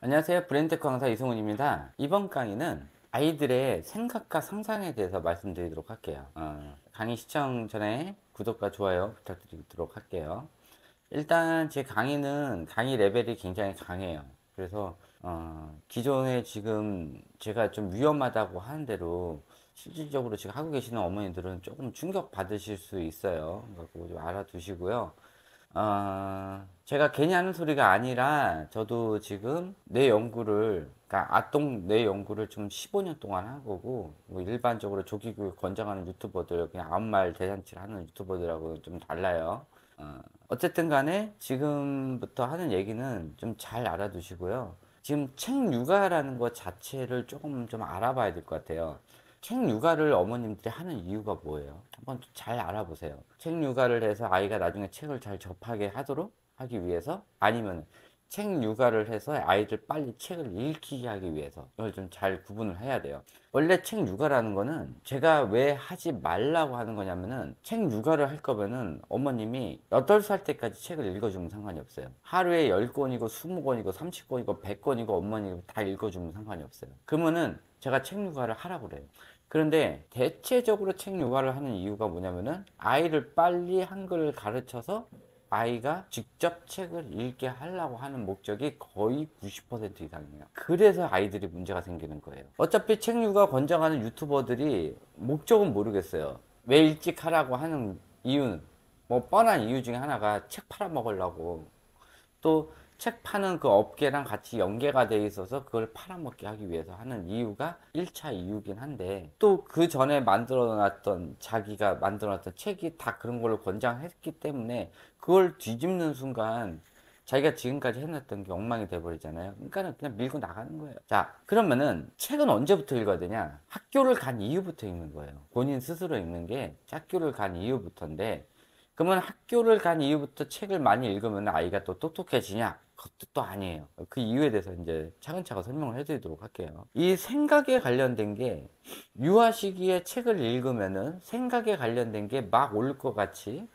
안녕하세요. 브랜드테크 강사 이승훈입니다. 이번 강의는 아이들의 생각과 상상에 대해서 말씀드리도록 할게요. 강의 시청 전에 구독과 좋아요 부탁드리도록 할게요. 일단 제 강의는 강의 레벨이 굉장히 강해요. 그래서 기존에 지금 제가 좀 위험하다고 하는 대로 실질적으로 지금 하고 계시는 어머니들은 조금 충격 받으실 수 있어요. 그거 좀 알아두시고요. 제가 괜히 하는 소리가 아니라 저도 지금 뇌 연구를, 그러니까 아동 뇌 연구를 좀 15년 동안 한 거고, 뭐 일반적으로 조기교육 권장하는 유튜버들, 그냥 아무 말 대잔치를 하는 유튜버들하고 좀 달라요. 어쨌든 간에 지금부터 하는 얘기는 좀 잘 알아두시고요. 지금 책 육아라는 것 자체를 조금 좀 알아봐야 될 것 같아요. 책 육아를 어머님들이 하는 이유가 뭐예요? 한번 잘 알아보세요. 책 육아를 해서 아이가 나중에 책을 잘 접하게 하도록 하기 위해서, 아니면 책 육아를 해서 아이들 빨리 책을 읽히게 하기 위해서, 이걸 좀 잘 구분을 해야 돼요. 원래 책 육아라는 거는 제가 왜 하지 말라고 하는 거냐면은, 책 육아를 할 거면은 어머님이 8살 때까지 책을 읽어주면 상관이 없어요. 하루에 10권이고 20권이고 30권이고 100권이고 어머니가 다 읽어주면 상관이 없어요. 그러면은 제가 책 육아를 하라고 그래요. 그런데 대체적으로 책 육아를 하는 이유가 뭐냐면은, 아이를 빨리 한글을 가르쳐서 아이가 직접 책을 읽게 하려고 하는 목적이 거의 90% 이상이에요. 그래서 아이들이 문제가 생기는 거예요. 어차피 책 육아 권장하는 유튜버들이 목적은 모르겠어요. 왜 일찍 하라고 하는 이유는, 뭐 뻔한 이유 중에 하나가 책 팔아먹으려고, 또 책 파는 그 업계랑 같이 연계가 돼 있어서 그걸 팔아먹게 하기 위해서 하는 이유가 1차 이유긴 한데, 또 그 전에 자기가 만들어 놨던 책이 다 그런 걸로 권장했기 때문에 그걸 뒤집는 순간 자기가 지금까지 해놨던 게 엉망이 돼버리잖아요. 그러니까 그냥 밀고 나가는 거예요. 자, 그러면은 책은 언제부터 읽어야 되냐? 학교를 간 이후부터 읽는 거예요. 본인 스스로 읽는 게 학교를 간 이후부터인데, 그러면 학교를 간 이후부터 책을 많이 읽으면 아이가 또 똑똑해지냐? 그것도 또 아니에요. 그 이유에 대해서 이제 차근차근 설명을 해드리도록 할게요. 이 생각에 관련된 게, 유아 시기에 책을 읽으면은 생각에 관련된 게 막 올 것 같이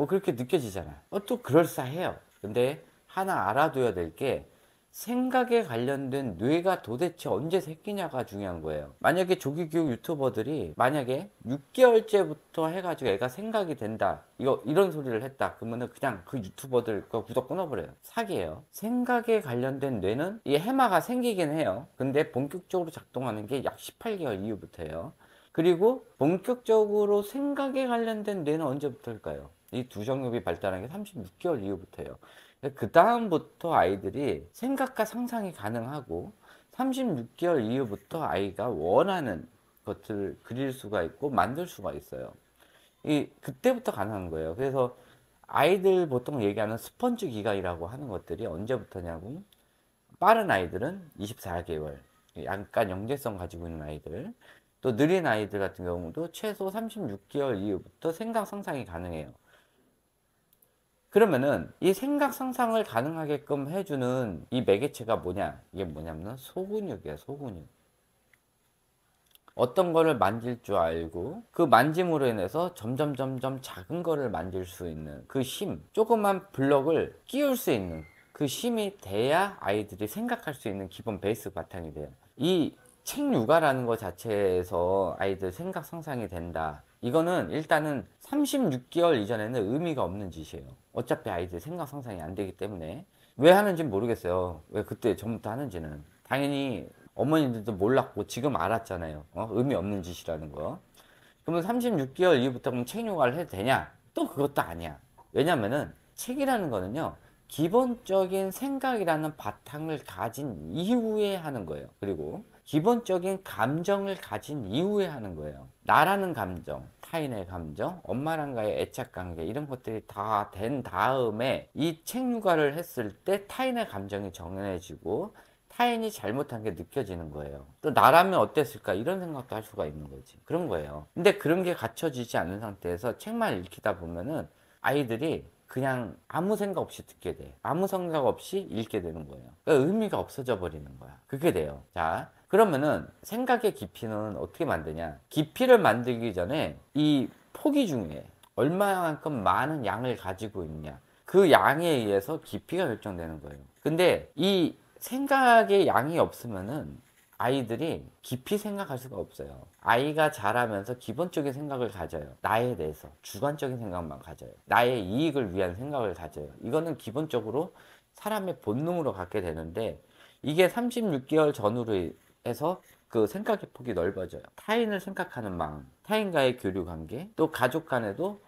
그렇게 느껴지잖아요. 또 그럴싸해요. 근데 하나 알아둬야 될 게, 생각에 관련된 뇌가 도대체 언제 새끼냐가 중요한 거예요. 만약에 조기교육 유튜버들이 만약에 6개월째부터 해가지고 애가 생각이 된다, 이런 소리를 했다, 그러면은 그냥 그 유튜버들 그 구독 끊어버려요. 사기예요. 생각에 관련된 뇌는 이 해마가 생기긴 해요. 근데 본격적으로 작동하는 게 약 18개월 이후부터예요. 그리고 본격적으로 생각에 관련된 뇌는 언제부터일까요? 이 두 정엽이 발달한 게 36개월 이후부터예요. 그 다음부터 아이들이 생각과 상상이 가능하고, 36개월 이후부터 아이가 원하는 것들을 그릴 수가 있고 만들 수가 있어요. 그때부터 가능한 거예요. 그래서 아이들 보통 얘기하는 스펀지 기간이라고 하는 것들이 언제부터냐고, 빠른 아이들은 24개월, 약간 영재성 가지고 있는 아이들, 또 느린 아이들 같은 경우도 최소 36개월 이후부터 생각 상상이 가능해요. 그러면은 이 생각 상상을 가능하게끔 해주는 이 매개체가 뭐냐? 이게 뭐냐면 소근육이야, 소근육. 어떤 거를 만질 줄 알고 그 만짐으로 인해서 점점 작은 거를 만질 수 있는 그 힘, 조그만 블럭을 끼울 수 있는 그 힘이 돼야 아이들이 생각할 수 있는 기본 베이스 바탕이 돼요. 이 책 육아라는 것 자체에서 아이들 생각 상상이 된다, 이거는 일단은 36개월 이전에는 의미가 없는 짓이에요. 어차피 아이들 생각 상상이 안 되기 때문에. 왜 하는지 모르겠어요. 왜 그때 전부터 하는지는. 당연히 어머니들도 몰랐고 지금 알았잖아요. 의미 없는 짓이라는 거. 그러면 36개월 이후부터 그럼 책 육아를 해도 되냐? 또 그것도 아니야. 왜냐면은 책이라는 거는요, 기본적인 생각이라는 바탕을 가진 이후에 하는 거예요. 그리고 기본적인 감정을 가진 이후에 하는 거예요. 나라는 감정, 타인의 감정, 엄마랑과의 애착관계, 이런 것들이 다 된 다음에 이 책 육아를 했을 때 타인의 감정이 정해지고 타인이 잘못한 게 느껴지는 거예요. 또 나라면 어땠을까, 이런 생각도 할 수가 있는 거지. 그런 거예요. 근데 그런 게 갖춰지지 않은 상태에서 책만 읽히다 보면은 아이들이 그냥 아무 생각 없이 듣게 돼. 아무 생각 없이 읽게 되는 거예요. 그러니까 의미가 없어져 버리는 거야. 그게 돼요. 자, 그러면은 생각의 깊이는 어떻게 만드냐? 깊이를 만들기 전에 이 폭이 중요해. 얼마만큼 많은 양을 가지고 있냐, 그 양에 의해서 깊이가 결정되는 거예요. 근데 이 생각의 양이 없으면은 아이들이 깊이 생각할 수가 없어요. 아이가 자라면서 기본적인 생각을 가져요. 나에 대해서 주관적인 생각만 가져요. 나의 이익을 위한 생각을 가져요. 이거는 기본적으로 사람의 본능으로 갖게 되는데, 이게 36개월 전후로 해서 그 생각의 폭이 넓어져요. 타인을 생각하는 마음, 타인과의 교류 관계, 또 가족 간에도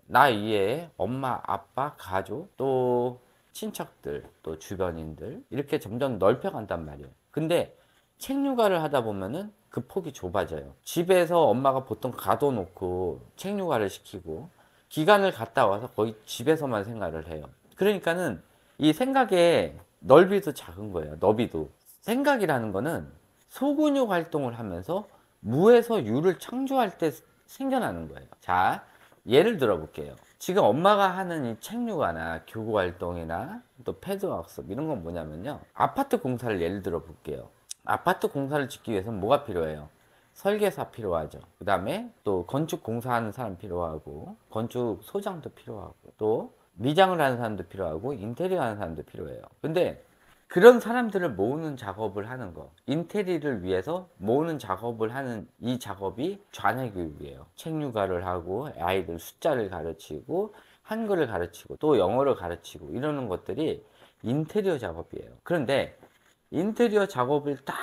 나 이외에 엄마, 아빠, 가족, 또 친척들, 또 주변인들, 이렇게 점점 넓혀간단 말이에요. 근데 책 육아를 하다 보면은 그 폭이 좁아져요. 집에서 엄마가 보통 가둬놓고 책 육아를 시키고 기간을 갔다 와서 거의 집에서만 생활을 해요. 그러니까는 이 생각의 넓이도 작은 거예요. 너비도. 생각이라는 거는 소근육 활동을 하면서 무에서 유를 창조할 때 생겨나는 거예요. 자, 예를 들어 볼게요. 지금 엄마가 하는 이 책육아나 교구 활동이나 또 패드워크숍 이런 건 뭐냐면요, 아파트 공사를 예를 들어 볼게요. 아파트 공사를 짓기 위해서는 뭐가 필요해요? 설계사 필요하죠. 그 다음에 또 건축 공사하는 사람 필요하고, 건축 소장도 필요하고, 또 미장을 하는 사람도 필요하고, 인테리어 하는 사람도 필요해요. 근데 그런 사람들을 모으는 작업을 하는 거, 인테리어를 위해서 모으는 작업을 하는 이 작업이 좌뇌교육이에요. 책육아를 하고 아이들 숫자를 가르치고 한글을 가르치고 또 영어를 가르치고 이러는 것들이 인테리어 작업이에요. 그런데 인테리어 작업을 다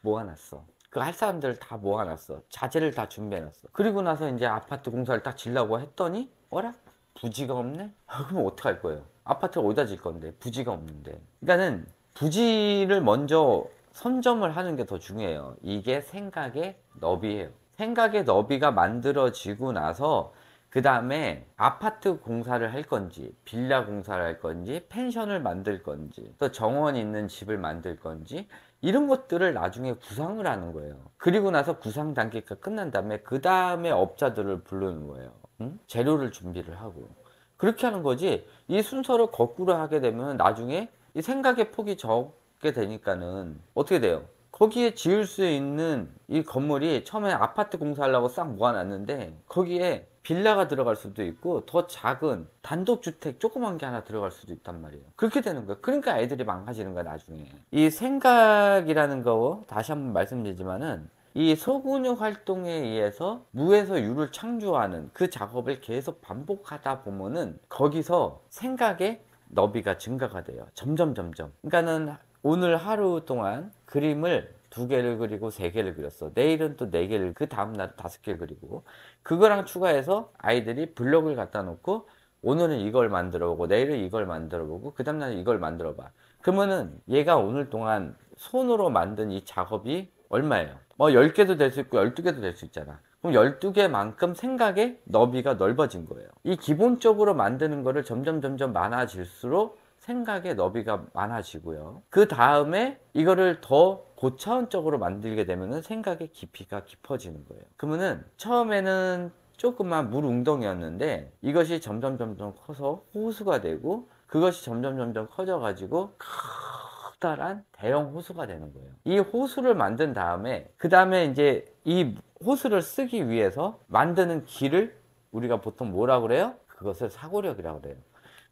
모아놨어. 그 할 사람들을 다 모아놨어. 자재를 다 준비해놨어. 그리고 나서 이제 아파트 공사를 딱 지려고 했더니 어라? 부지가 없네? 그럼 어떡할 거예요? 아파트를 어디다 질 건데 부지가 없는데. 그러니까는 부지를 먼저 선점을 하는 게 더 중요해요. 이게 생각의 너비예요. 생각의 너비가 만들어지고 나서 그 다음에 아파트 공사를 할 건지, 빌라 공사를 할 건지, 펜션을 만들 건지, 또 정원 있는 집을 만들 건지, 이런 것들을 나중에 구상을 하는 거예요. 그리고 나서 구상 단계가 끝난 다음에 그 다음에 업자들을 부르는 거예요. 응? 재료를 준비를 하고. 그렇게 하는 거지, 이 순서를 거꾸로 하게 되면 나중에 이 생각의 폭이 적게 되니까는 어떻게 돼요? 거기에 지을 수 있는 이 건물이 처음에 아파트 공사하려고 싹 모아놨는데 거기에 빌라가 들어갈 수도 있고 더 작은 단독주택 조그만 게 하나 들어갈 수도 있단 말이에요. 그렇게 되는 거예요. 그러니까 애들이 망가지는 거야 나중에. 이 생각이라는 거 다시 한번 말씀드리지만은 이 소근육 활동에 의해서 무에서 유를 창조하는 그 작업을 계속 반복하다 보면은 거기서 생각의 너비가 증가가 돼요. 점점. 그러니까는 오늘 하루 동안 그림을 2개를 그리고 3개를 그렸어. 내일은 또 4개를, 그 다음날 5개를 그리고, 그거랑 추가해서 아이들이 블록을 갖다 놓고 오늘은 이걸 만들어 보고 내일은 이걸 만들어 보고 그 다음날은 이걸 만들어 봐. 그러면은 얘가 오늘 동안 손으로 만든 이 작업이 얼마예요? 10개도 될 수 있고 12개도 될 수 있잖아. 그럼 12개만큼 생각의 너비가 넓어진 거예요. 이 기본적으로 만드는 거를 점점 많아질수록 생각의 너비가 많아지고요. 그 다음에 이거를 더 고차원적으로 만들게 되면은 생각의 깊이가 깊어지는 거예요. 그러면은 처음에는 조그만 물 웅덩이였는데 이것이 점점 커서 호수가 되고, 그것이 점점 커져 가지고 커다란 대형 호수가 되는 거예요. 이 호수를 만든 다음에 그 다음에 이제 이 호수를 쓰기 위해서 만드는 길을 우리가 보통 뭐라고 그래요? 그것을 사고력이라고 그래요.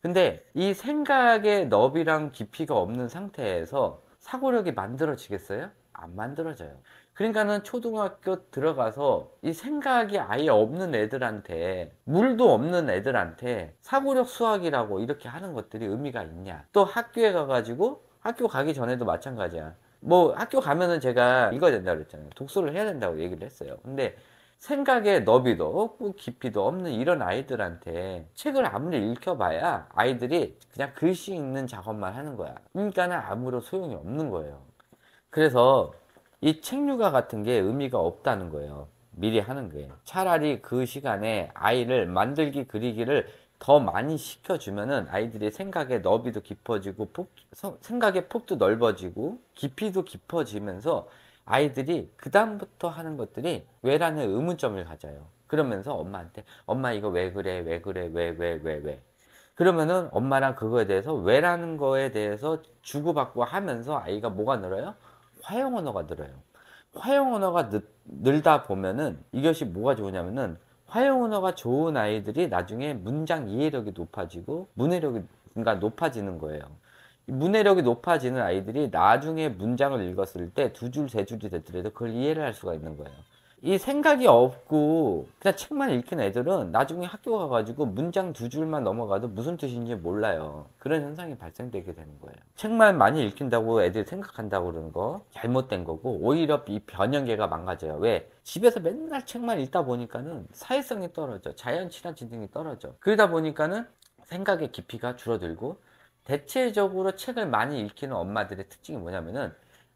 근데 이 생각의 너비랑 깊이가 없는 상태에서 사고력이 만들어지겠어요? 안 만들어져요. 그러니까는 초등학교 들어가서 이 생각이 아예 없는 애들한테, 물도 없는 애들한테 사고력 수학이라고 이렇게 하는 것들이 의미가 있냐? 또 학교에 가가지고, 학교 가기 전에도 마찬가지야. 뭐 학교 가면은 제가 읽어야 된다고 그랬잖아요. 독서를 해야 된다고 얘기를 했어요. 근데 생각의 너비도 없고 깊이도 없는 이런 아이들한테 책을 아무리 읽혀봐야 아이들이 그냥 글씨 읽는 작업만 하는 거야. 그러니까는 아무런 소용이 없는 거예요. 그래서 이 책류가 같은 게 의미가 없다는 거예요. 미리 하는 게. 차라리 그 시간에 아이를 만들기 그리기를 더 많이 시켜주면은 아이들이 생각의 너비도 깊어지고 생각의 폭도 넓어지고 깊이도 깊어지면서 아이들이 그 다음부터 하는 것들이 왜라는 의문점을 가져요. 그러면서 엄마한테 엄마 이거 왜 그래 왜 그래 왜 그러면은 엄마랑 그거에 대해서 왜라는 거에 대해서 주고받고 하면서 아이가 뭐가 늘어요? 화형 언어가 늘어요. 화형 언어가 늘다 보면은 이것이 뭐가 좋으냐면은 활용 언어가 좋은 아이들이 나중에 문장 이해력이 높아지고 문해력이 그러니까 높아지는 거예요. 문해력이 높아지는 아이들이 나중에 문장을 읽었을 때 두 줄, 세 줄이 되더라도 그걸 이해를 할 수가 있는 거예요. 이 생각이 없고 그냥 책만 읽힌 애들은 나중에 학교 가가지고 문장 두 줄만 넘어가도 무슨 뜻인지 몰라요. 그런 현상이 발생되게 되는 거예요. 책만 많이 읽힌다고 애들이 생각한다고 그러는 거 잘못된 거고, 오히려 이 변형계가 망가져요. 왜? 집에서 맨날 책만 읽다 보니까는 사회성이 떨어져, 자연 친화지능이 떨어져. 그러다 보니까는 생각의 깊이가 줄어들고, 대체적으로 책을 많이 읽히는 엄마들의 특징이 뭐냐면은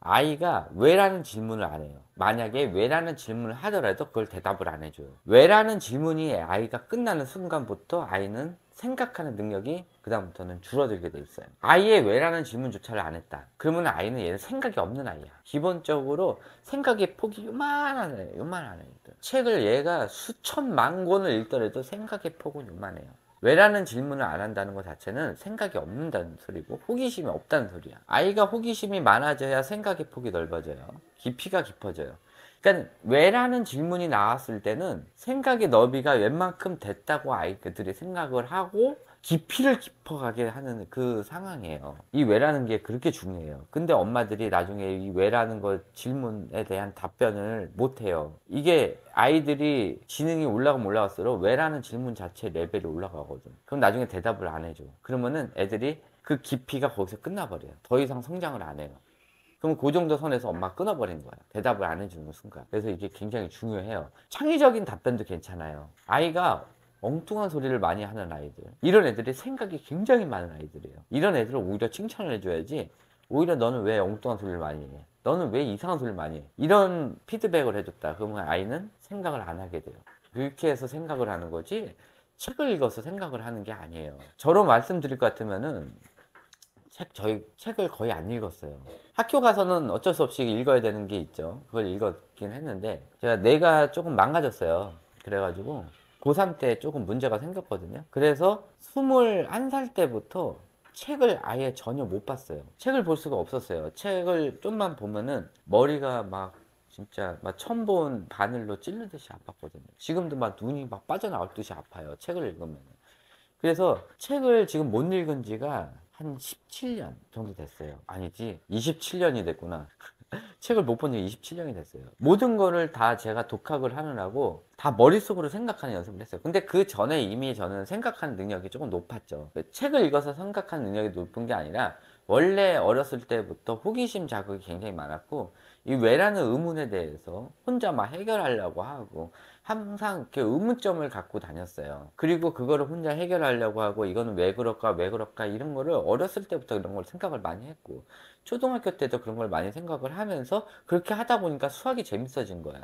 아이가 왜라는 질문을 안 해요. 만약에 왜라는 질문을 하더라도 그걸 대답을 안 해줘요. 왜라는 질문이 아이가 끝나는 순간부터 아이는 생각하는 능력이 그다음부터는 줄어들게 돼 있어요. 아이의 왜라는 질문조차를 안 했다. 그러면 아이는 얘는 생각이 없는 아이야. 기본적으로 생각의 폭이 요만한 애예요. 요만한 애들. 책을 얘가 수천만 권을 읽더라도 생각의 폭은 요만해요. 왜라는 질문을 안 한다는 것 자체는 생각이 없는다는 소리고 호기심이 없다는 소리야. 아이가 호기심이 많아져야 생각의 폭이 넓어져요. 깊이가 깊어져요. 그러니까 왜라는 질문이 나왔을 때는 생각의 너비가 웬만큼 됐다고 아이들이 생각을 하고 깊이를 깊어가게 하는 그 상황이에요. 이 왜라는 게 그렇게 중요해요. 근데 엄마들이 나중에 이 왜라는 거 질문에 대한 답변을 못 해요. 이게 아이들이 지능이 올라가면 올라갈수록 왜라는 질문 자체 레벨이 올라가거든. 그럼 나중에 대답을 안 해줘. 그러면은 애들이 그 깊이가 거기서 끝나버려요. 더 이상 성장을 안 해요. 그럼 그 정도 선에서 엄마가 끊어버린 거야. 대답을 안 해주는 순간. 그래서 이게 굉장히 중요해요. 창의적인 답변도 괜찮아요. 아이가 엉뚱한 소리를 많이 하는 아이들, 이런 애들이 생각이 굉장히 많은 아이들이에요. 이런 애들은 오히려 칭찬을 해줘야지, 오히려 너는 왜 엉뚱한 소리를 많이 해? 너는 왜 이상한 소리를 많이 해? 이런 피드백을 해줬다. 그러면 아이는 생각을 안 하게 돼요. 그렇게 해서 생각을 하는 거지 책을 읽어서 생각을 하는 게 아니에요. 저로 말씀드릴 것 같으면은 저희 책을 거의 안 읽었어요. 학교 가서는 어쩔 수 없이 읽어야 되는 게 있죠. 그걸 읽었긴 했는데 제가 뇌가 조금 망가졌어요. 그래가지고 고3 때 조금 문제가 생겼거든요. 그래서 21살 때부터 책을 아예 전혀 못 봤어요. 책을 볼 수가 없었어요. 책을 좀만 보면은 머리가 막 진짜 막 처음 본 바늘로 찔르듯이 아팠거든요. 지금도 막 눈이 막 빠져나올 듯이 아파요. 책을 읽으면. 그래서 책을 지금 못 읽은 지가 한 17년 정도 됐어요. 아니지, 27년이 됐구나. 책을 못 본 지 27년이 됐어요. 모든 거를 다 제가 독학을 하느라고 다 머릿속으로 생각하는 연습을 했어요. 근데 그 전에 이미 저는 생각하는 능력이 조금 높았죠. 책을 읽어서 생각하는 능력이 높은 게 아니라 원래 어렸을 때부터 호기심 자극이 굉장히 많았고, 이 왜라는 의문에 대해서 혼자 막 해결하려고 하고 항상 이렇게 의문점을 갖고 다녔어요. 그리고 그거를 혼자 해결하려고 하고 이거는 왜 그럴까 왜 그럴까 이런 거를 어렸을 때부터 이런 걸 생각을 많이 했고, 초등학교 때도 그런 걸 많이 생각을 하면서 그렇게 하다 보니까 수학이 재밌어진 거야.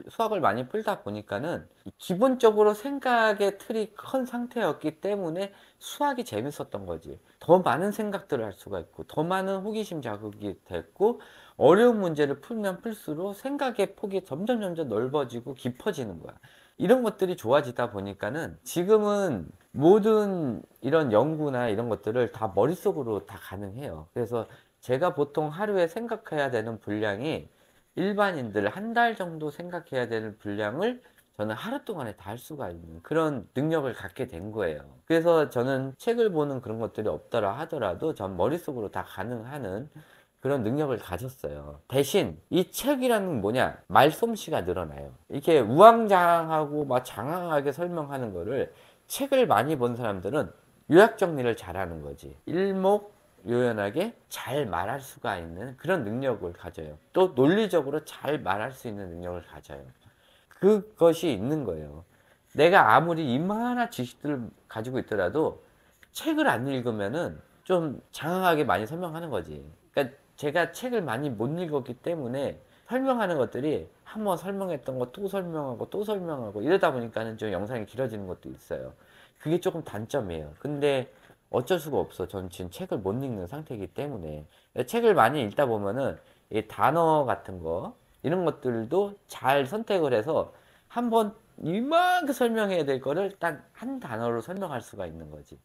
수학을 많이 풀다 보니까는 기본적으로 생각의 틀이 큰 상태였기 때문에 수학이 재밌었던 거지. 더 많은 생각들을 할 수가 있고 더 많은 호기심 자극이 됐고, 어려운 문제를 풀면 풀수록 생각의 폭이 점점 넓어지고 깊어지는 거야. 이런 것들이 좋아지다 보니까는 지금은 모든 이런 연구나 이런 것들을 다 머릿속으로 다 가능해요. 그래서 제가 보통 하루에 생각해야 되는 분량이 일반인들 한 달 정도 생각해야 되는 분량을 저는 하루 동안에 다 할 수가 있는 그런 능력을 갖게 된 거예요. 그래서 저는 책을 보는 그런 것들이 없더라 하더라도 전 머릿속으로 다 가능하는 그런 능력을 가졌어요. 대신 이 책이라는 뭐냐, 말솜씨가 늘어나요. 이렇게 우왕좌왕하고 막 장황하게 설명하는 거를 책을 많이 본 사람들은 요약 정리를 잘하는 거지. 일목요연하게 잘 말할 수가 있는 그런 능력을 가져요. 또 논리적으로 잘 말할 수 있는 능력을 가져요. 그것이 있는 거예요. 내가 아무리 이만한 지식들을 가지고 있더라도 책을 안 읽으면은 좀 장황하게 많이 설명하는 거지. 그러니까 제가 책을 많이 못 읽었기 때문에 설명하는 것들이 한번 설명했던 거 또 설명하고 또 설명하고 이러다 보니까는 좀 영상이 길어지는 것도 있어요. 그게 조금 단점이에요. 근데 어쩔 수가 없어. 전 지금 책을 못 읽는 상태이기 때문에. 책을 많이 읽다 보면은 이 단어 같은 거 이런 것들도 잘 선택을 해서 한번 이만큼 설명해야 될 거를 딱 한 단어로 설명할 수가 있는 거지.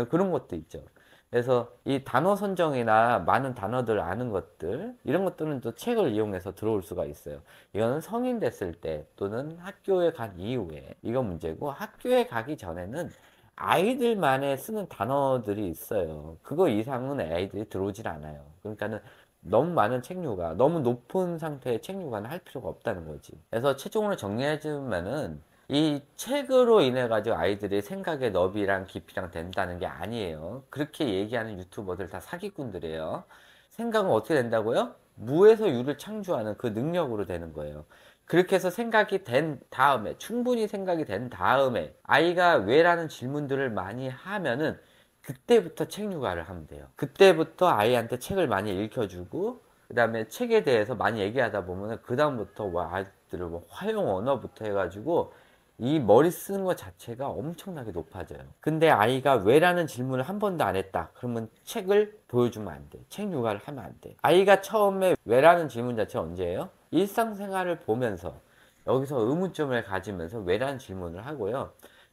그런 것도 있죠. 그래서 이 단어 선정이나 많은 단어들 아는 것들, 이런 것들은 또 책을 이용해서 들어올 수가 있어요. 이거는 성인 됐을 때 또는 학교에 간 이후에 이거 문제고, 학교에 가기 전에는 아이들만의 쓰는 단어들이 있어요. 그거 이상은 아이들이 들어오질 않아요. 그러니까는 너무 많은 책류가, 너무 높은 상태의 책류가는 할 필요가 없다는 거지. 그래서 최종으로 정리해주면은 이 책으로 인해 가지고 아이들이 생각의 너비랑 깊이랑 된다는 게 아니에요. 그렇게 얘기하는 유튜버들 다 사기꾼들이에요. 생각은 어떻게 된다고요? 무에서 유를 창조하는 그 능력으로 되는 거예요. 그렇게 해서 생각이 된 다음에, 충분히 생각이 된 다음에 아이가 왜라는 질문들을 많이 하면은 그때부터 책 육아를 하면 돼요. 그때부터 아이한테 책을 많이 읽혀주고, 그 다음에 책에 대해서 많이 얘기하다 보면은 그 다음부터 뭐 아이들을 뭐 화용 언어부터 해가지고 이 머리 쓰는 것 자체가 엄청나게 높아져요. 근데 아이가 왜라는 질문을 한 번도 안 했다, 그러면 책을 보여주면 안 돼. 책 육아를 하면 안 돼. 아이가 처음에 왜라는 질문 자체가 언제예요? 일상생활을 보면서, 여기서 의문점을 가지면서 왜라는 질문을 하고요.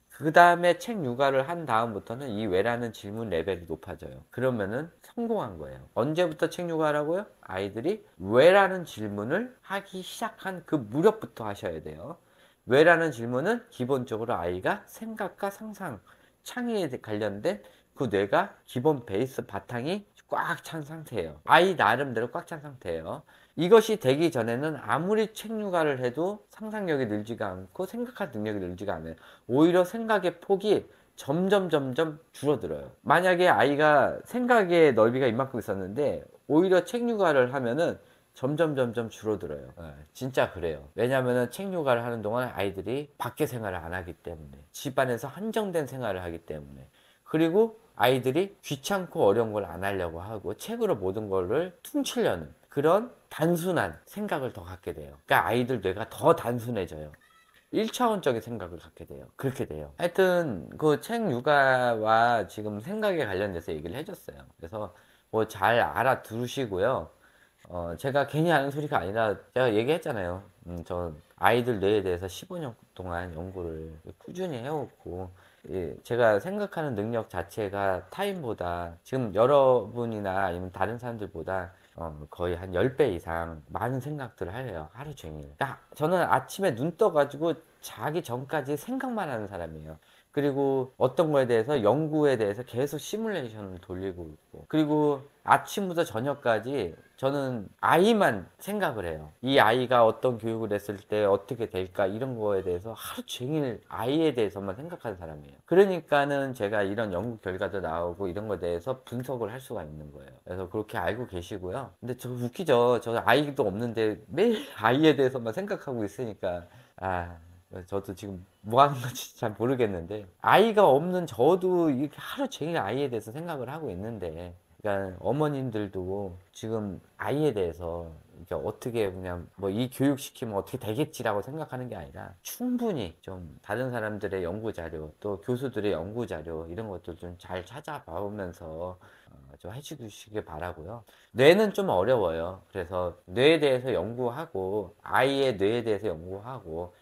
그 다음에 책 육아를 한 다음부터는 이 왜라는 질문 레벨이 높아져요. 그러면은 성공한 거예요. 언제부터 책 육아라고요? 아이들이 왜라는 질문을 하기 시작한 그 무렵부터 하셔야 돼요. 왜라는 질문은 기본적으로 아이가 생각과 상상, 창의에 관련된 그 뇌가 기본 베이스 바탕이 꽉 찬 상태예요. 아이 나름대로 꽉 찬 상태예요. 이것이 되기 전에는 아무리 책 육아를 해도 상상력이 늘지가 않고 생각할 능력이 늘지가 않아요. 오히려 생각의 폭이 점점 줄어들어요. 만약에 아이가 생각의 넓이가 이만큼 있었는데 오히려 책 육아를 하면은 점점 줄어들어요. 진짜 그래요. 왜냐면은 책 육아를 하는 동안 아이들이 밖에 생활을 안 하기 때문에, 집안에서 한정된 생활을 하기 때문에, 그리고 아이들이 귀찮고 어려운 걸 안 하려고 하고 책으로 모든 거를 퉁치려는 그런 단순한 생각을 더 갖게 돼요. 그러니까 아이들 뇌가 더 단순해져요. 1차원적인 생각을 갖게 돼요. 그렇게 돼요. 하여튼 그 책 육아와 지금 생각에 관련돼서 얘기를 해줬어요. 그래서 뭐 잘 알아두시고요. 제가 괜히 하는 소리가 아니라 제가 얘기했잖아요. 저 아이들 뇌에 대해서 15년 동안 연구를 꾸준히 해왔고, 예, 제가 생각하는 능력 자체가 타인보다, 지금 여러분이나 아니면 다른 사람들보다 거의 한 10배 이상 많은 생각들을 해요. 하루 종일. 그러니까 저는 아침에 눈 떠가지고 자기 전까지 생각만 하는 사람이에요. 그리고 어떤 거에 대해서, 연구에 대해서 계속 시뮬레이션을 돌리고 있고, 그리고 아침부터 저녁까지 저는 아이만 생각을 해요. 이 아이가 어떤 교육을 했을 때 어떻게 될까, 이런 거에 대해서 하루 종일 아이에 대해서만 생각하는 사람이에요. 그러니까는 제가 이런 연구 결과도 나오고 이런 거에 대해서 분석을 할 수가 있는 거예요. 그래서 그렇게 알고 계시고요. 근데 저 웃기죠. 저 아이도 없는데 매일 아이에 대해서만 생각하고 있으니까, 저도 지금 뭐 하는 건지 잘 모르겠는데, 아이가 없는 저도 이렇게 하루 종일 아이에 대해서 생각을 하고 있는데, 그러니까 어머님들도 지금 아이에 대해서 이렇게 어떻게 그냥 뭐 이 교육 시키면 어떻게 되겠지라고 생각하는 게 아니라 충분히 좀 다른 사람들의 연구 자료, 또 교수들의 연구 자료, 이런 것들 좀 잘 찾아보면서 좀 해주시길 바라고요. 뇌는 좀 어려워요. 그래서 뇌에 대해서 연구하고, 아이의 뇌에 대해서 연구하고,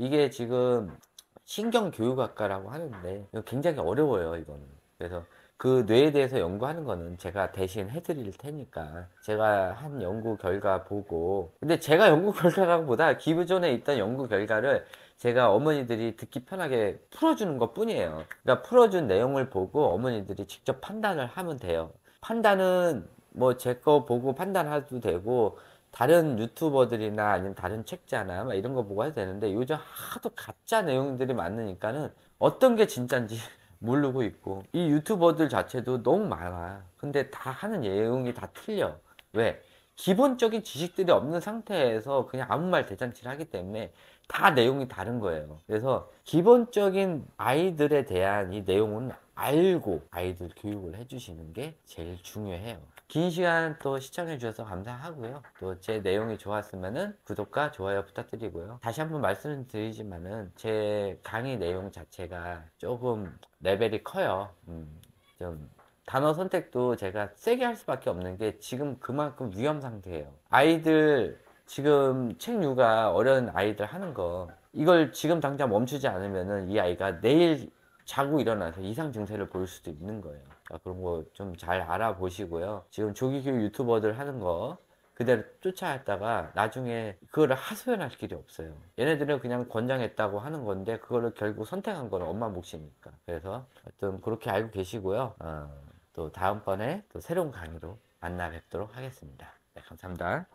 이게 지금 신경교육학과라고 하는데 이거 굉장히 어려워요, 이거는. 그래서 그 뇌에 대해서 연구하는 거는 제가 대신 해드릴 테니까 제가 한 연구 결과 보고, 근데 제가 연구 결과라기보다 기존에 있던 연구 결과를 제가 어머니들이 듣기 편하게 풀어주는 것 뿐이에요. 그러니까 풀어준 내용을 보고 어머니들이 직접 판단을 하면 돼요. 판단은 뭐 제 거 보고 판단해도 되고, 다른 유튜버들이나 아니면 다른 책자나 막 이런 거 보고 해도 되는데, 요즘 하도 가짜 내용들이 많으니까는 어떤 게 진짜인지 모르고 있고, 이 유튜버들 자체도 너무 많아. 근데 다 하는 내용이 다 틀려. 왜? 기본적인 지식들이 없는 상태에서 그냥 아무 말 대잔치를 하기 때문에 다 내용이 다른 거예요. 그래서 기본적인 아이들에 대한 이 내용은 알고 아이들 교육을 해주시는 게 제일 중요해요. 긴 시간 또 시청해 주셔서 감사하고요. 또 제 내용이 좋았으면은 구독과 좋아요 부탁드리고요. 다시 한번 말씀드리지만은 제 강의 내용 자체가 조금 레벨이 커요. 좀 단어 선택도 제가 세게 할 수밖에 없는 게 지금 그만큼 위험 상태예요. 아이들 지금 책 육아 어려운 아이들 하는 거 이걸 지금 당장 멈추지 않으면은 이 아이가 내일 자고 일어나서 이상 증세를 보일 수도 있는 거예요. 그런 거 좀 잘 알아보시고요. 지금 조기교육 유튜버들 하는 거 그대로 쫓아왔다가 나중에 그거를 하소연할 길이 없어요. 얘네들은 그냥 권장했다고 하는 건데 그거를 결국 선택한 거는 엄마 몫이니까. 그래서 하여튼 그렇게 알고 계시고요. 또 다음번에 또 새로운 강의로 만나 뵙도록 하겠습니다. 네, 감사합니다.